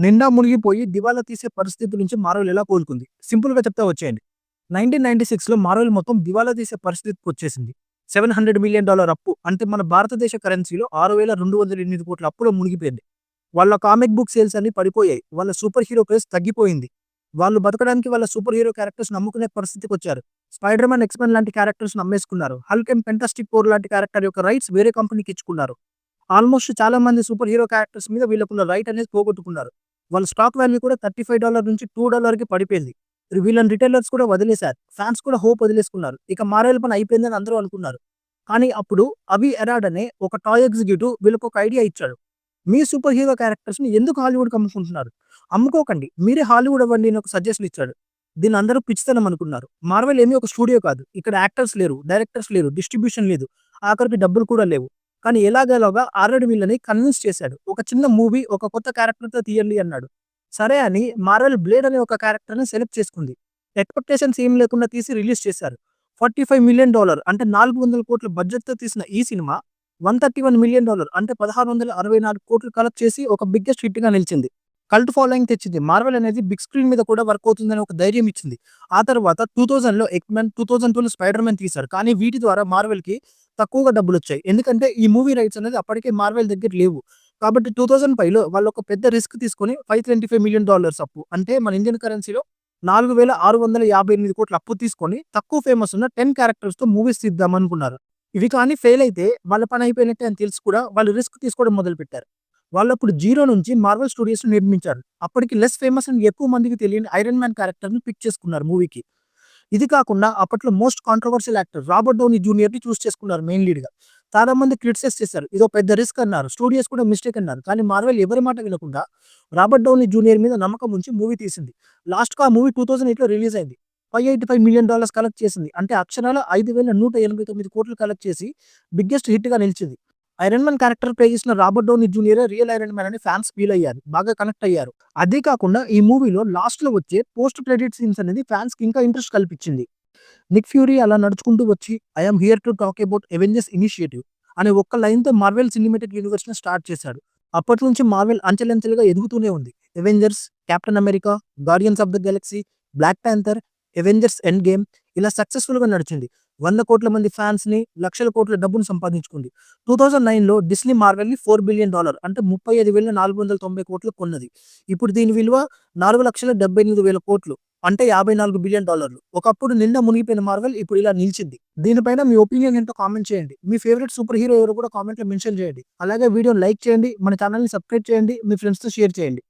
నిండా మునిగిపోయి దివాలా తీసే పరిస్థితి నుంచి మార్వెల్ ఎలా కోలుకుంది? సింపుల్‌గా చెప్తా వచ్చేయండి. 1996లో మార్వెల్ మొత్తం దివాలా తీసే పరిస్థితికొచ్చేసింది. $700 మిలియన్ అప్పు అంటే మన భారతదేశ కరెన్సీలో 6,208 కోట్ల అప్పులో మునిగిపోయింది. వాళ్ళ కామిక్ బుక్ సేల్స్ అన్నీ పడిపోయాయి. వాళ్ళ సూపర్ హీరో క్రేజ్ తగ్గిపోయింది. వాళ్ళు బతకడానికి వాళ్ళ సూపర్ హీరో క్యారెక్టర్స్‌ని అమ్ముకునే పరిస్థితికొచ్చారు. 'స్పైడర్ మ్యాన్', 'ఎక్స్-మెన్' లాంటి క్యారెక్టర్స్‌ని అమ్మేసుకున్నారు. 'హల్క్ అండ్ ఫెంటాస్టిక్ ఫోర్' లాంటి క్యారెక్టర్ యొక్క రైట్స్ వేరే కంపెనీకి ఇచ్చుకున్నారు. ఆల్మోస్ట్ చాలా మంది సూపర్ హీరో క్యారెక్టర్స్ మీద వీళ్ళకున్న రైట్ అనేది పోగొట్టుకున్నారు. వాళ్ళ స్టాక్ వాల్యూ కూడా $35 నుంచి $2కి పడిపోయింది. వీళ్ళని రిటైలర్స్ కూడా వదిలేశారు. ఫ్యాన్స్ కూడా హోప్ వదిలేసుకున్నారు. ఇక మార్వెల్ పని అయిపోయిందని అందరూ అనుకున్నారు. కానీ అప్పుడు అవి ఎరాడ్ అనే ఒక టాయ్ ఎగ్జిక్యూటివ్ వీళ్ళకొక ఐడియా ఇచ్చాడు. మీ సూపర్ హీరో క్యారెక్టర్స్‌ని ఎందుకు హాలీవుడ్‌కి అమ్ముకుంటున్నారు? అమ్ముకోకండి. మీరే హాలీవుడ్ అవ్వండి అని ఒక సజెషన్ ఇచ్చాడు. దీన్ని అందరూ పిచ్చితనం అనుకున్నారు. మార్వెల్ ఏమీ ఒక స్టూడియో కాదు. ఇక్కడ యాక్టర్స్ లేరు, డైరెక్టర్స్ లేరు, డిస్ట్రిబ్యూషన్ లేదు. ఆఖరికి డబ్బులు కూడా లేవు. కానీ ఎలాగోలాగా ఆర్ఆర్ వీళ్ళని కన్విన్స్ చేశాడు. ఒక చిన్న మూవీ ఒక కొత్త క్యారెక్టర్‌తో తీయండి అన్నాడు. సరే అని మార్వెల్ బ్లేడ్ అనే ఒక క్యారెక్టర్‌ని సెలెక్ట్ చేసుకుంది. ఎక్స్‌పెక్టేషన్స్ ఏం లేకుండా తీసి రిలీజ్ చేశారు. $45 మిలియన్ అంటే 400 కోట్ల బడ్జెట్‌తో తీసిన ఈ సినిమా $131 మిలియన్ అంటే 1,664 కోట్లు కలెక్ట్ చేసి ఒక బిగ్గెస్ట్ హిట్‌గా నిలిచింది. కల్ట్ ఫాలోయింగ్ తెచ్చింది. మార్వెల్ అనేది బిగ్ స్క్రీన్ మీద కూడా వర్క్ అవుతుందని ఒక ధైర్యం ఇచ్చింది. ఆ తర్వాత 2000లో 'ఎక్స్-మెన్', 2002లో 'స్పైడర్ మ్యాన్' తీశారు. కానీ వీటి ద్వారా మార్వెల్‌కి తక్కువగా డబ్బులొచ్చాయి. ఎందుకంటే ఈ మూవీ రైట్స్ అనేది అప్పటికే మార్వెల్ దగ్గర లేవు. కాబట్టి 2005లో వాళ్ళు ఒక పెద్ద రిస్క్ తీసుకొని $525 మిలియన్ అప్పు అంటే మన ఇండియన్ కరెన్సీలో 4,658 కోట్ల అప్పు తీసుకొని తక్కువ ఫేమస్ ఉన్న 10 క్యారెక్టర్స్‌తో మూవీస్ తీద్దామనుకున్నారు. ఇవి కానీ ఫెయిల్ అయితే వాళ్ళ పని అయిపోయినట్టే అని తెలిసి కూడా వాళ్ళు రిస్క్ తీసుకోవడం మొదలుపెట్టారు. వాళ్ళప్పుడు జీరో నుంచి మార్వెల్ స్టూడియోస్‌ని నిర్మించారు. అప్పటికి లెస్ ఫేమస్ అండ్ ఎక్కువ మందికి తెలియని ఐరన్ మ్యాన్ క్యారెక్టర్‌ని పిక్ చేసుకున్నారు మూవీకి. ఇది కాకుండా అప్పట్లో most controversial actor Robert Downey జూనియర్‌ని చూస్ చేసుకున్నారు మెయిన్ లీడ్‌గా. చాలా మంది క్రిటిసైజ్ చేశారు. ఇదో పెద్ద రిస్క్ అన్నారు. స్టూడియోస్ కూడా మిస్టేక్ అన్నారు. కానీ మార్వెల్ ఎవరి మాట వినకుండా రాబర్ట్ డౌనీ జూనియర్ మీద నమ్మకం ఉంచి మూవీ తీసింది. లాస్ట్‌కి ఆ మూవీ 2008లో రిలీజ్ అయింది. $585 మిలియన్ కలెక్ట్ చేసింది. అంటే అక్షరాల 5,189 కోట్లు కలెక్ట్ చేసి బిగ్గెస్ట్ హిట్‌గా నిలిచింది. ఐరన్ మ్యాన్ క్యారెక్టర్ ప్లే చేసిన రాబర్ట్ డౌనీ జూనియరే రియల్ ఐరన్ మ్యాన్ అని ఫ్యాన్స్ ఫీల్ అయ్యారు. బాగా కనెక్ట్ అయ్యారు. అదే కాకుండా ఈ మూవీలో లాస్ట్‌లో వచ్చే పోస్ట్ క్రెడిట్ సీన్స్ అనేది ఫ్యాన్స్‌కి ఇంకా ఇంట్రెస్ట్ కల్పించింది. నిక్ ఫ్యూరీ అలా నడుచుకుంటూ వచ్చి I am here to talk about Avengers Initiative అనే ఒక్క లైన్‌తో మార్వెల్ సినిమాటిక్ యూనివర్స్‌ని స్టార్ట్ చేశాడు. అప్పటినుంచి మార్వెల్ అంచెలంచెలుగా ఎదుగుతూనే ఉంది. Avengers, Captain America, Guardians of the Galaxy, Black Panther, Avengers Endgame ఇలా సక్సెస్‌ఫుల్‌గా నడిచింది. 100 కోట్ల మంది ఫ్యాన్స్‌ని, లక్షల కోట్ల డబ్బును సంపాదించుకుంది. 2009లో డిస్నీ మార్వెల్‌ని $4 బిలియన్ అంటే 35,490 కోట్లకు కొన్నది. ఇప్పుడు దీని విలువ 4,78,000 కోట్లు అంటే $54 బిలియన్. ఒకప్పుడు నిండా మునిగిపోయిన మార్వెల్ ఇప్పుడు ఇలా నిలిచింది. దీనిపైన మీ ఒపీనియన్ ఏంటో కామెంట్ చేయండి. మీ ఫేవరెట్ సూపర్ హీరో ఎవరో కూడా కామెంట్‌లో మెన్షన్ చేయండి. అలాగే వీడియోని లైక్ చేయండి, మన ఛానెల్‌ని సబ్స్క్రైబ్ చేయండి, మీ ఫ్రెండ్స్‌తో షేర్ చేయండి.